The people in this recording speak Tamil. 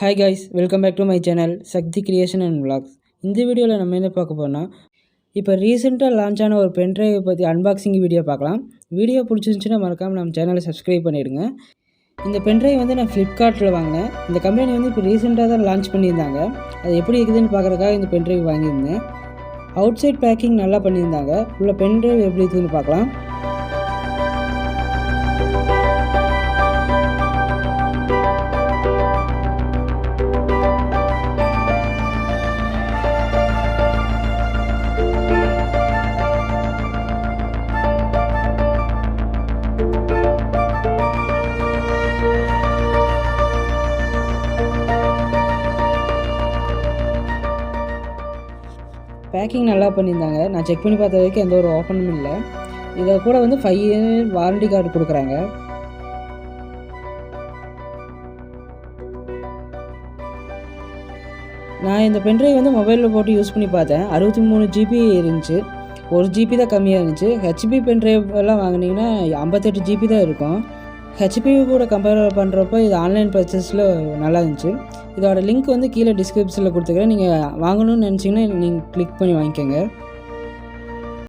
Hi guys, welcome back to my channel Sakthi Creation and Vlogs. இந்த வீடியோவில் நம்ம என்ன பார்க்க போறோம்னா இப்போ ரீசெண்டாக லான்ச் ஆன ஒரு பென்ட்ரைவை பற்றி அன்பாக்சிங் வீடியோ பார்க்கலாம். வீடியோ பிடிச்சிருந்துச்சுன்னா மறக்காமல் நம்ம சேனலை சப்ஸ்கிரைப் பண்ணிடுங்க. இந்த பென்ட்ரைவ் வந்து நான் ஃப்ளிப்கார்ட்டில் வாங்கினேன். இந்த கம்பெனி வந்து இப்போ ரீசெண்டாக தான் லான்ச் பண்ணியிருந்தாங்க. அது எப்படி இருக்குதுன்னு பார்க்குறதுக்காக இந்த பென்ட்ரைவ் வாங்கியிருந்தேன். அவுட் சைட் பேக்கிங் நல்லா பண்ணியிருந்தாங்க. உள்ள பென்ட்ரைவ் எப்படி இருக்குதுன்னு பார்க்கலாம். பேக்கிங் நல்லா பண்ணியிருந்தாங்க. நான் செக் பண்ணி பார்த்த வரைக்கும் எந்த ஒரு ஓப்பனும் இல்லை. இதை கூட வந்து 5 year வாரண்டி கார்டு கொடுக்குறாங்க. நான் இந்த பென்ட்ரைவ் வந்து மொபைலில் போட்டு யூஸ் பண்ணி பார்த்தேன். 63 GB இருந்துச்சு. 1 GB தான் கம்மியாக இருந்துச்சு. HP பென்ட்ரைவ் எல்லாம் வாங்கினீங்கன்னா 58 GB தான் இருக்கும். HP கூட கம்பேர் பண்ணுறப்போ இது ஆன்லைன் பர்ச்சேஸில் நல்லா இருந்துச்சு. இதோட லிங்க் வந்து கீழே டிஸ்கிரிப்ஷனில் கொடுத்துக்கிறேன். நீங்கள் வாங்கணும்னு நினச்சிங்கன்னா நீங்கள் கிளிக் பண்ணி வாங்கிக்கோங்க.